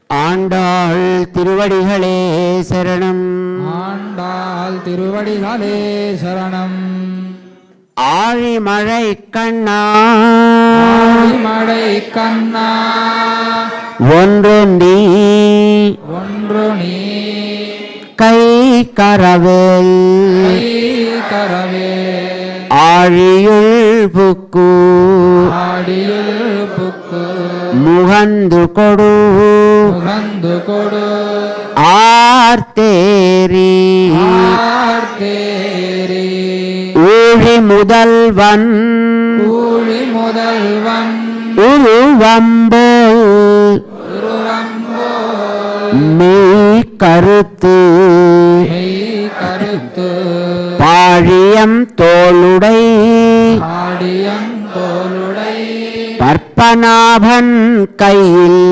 ஆண்டாள் திருவடிகளே சரணம். ஆண்டாள் திருவடிகளே சரணம். ஆழிமழை கண்ணா மழை கண்ணா ஒன்று நீ கை கரவேல் ஆழியுள் புக்கு முகந்து கொடு ஆர்த்தேரி ஊழி முதல்வன் உருவம்போ மெய் கருத்து பாழியம் தோளுடை பற்பநாபன் கையில்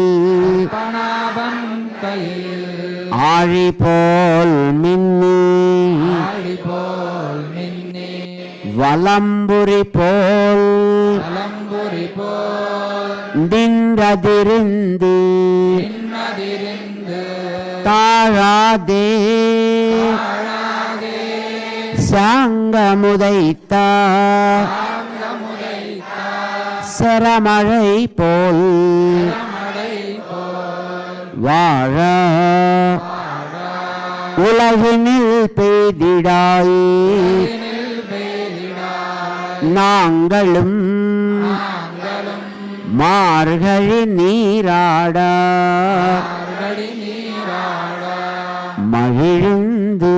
ஆழி போல் மின்னி வலம்புரி போல் நின்றதிருந்து தாழாதே சாங்கமுதைத்த சரமழை போல் வாழ உலகினில் பெய்திடாய் நாங்களும் மார்கழி நீராட மகிழ்ந்து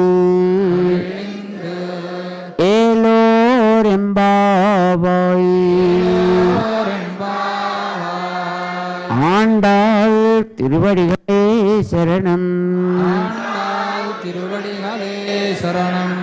ஏலோரெம்பாவாய். ஆண்டாள் திருவடிகளே சரணம். திருவடிகளே சரணம்.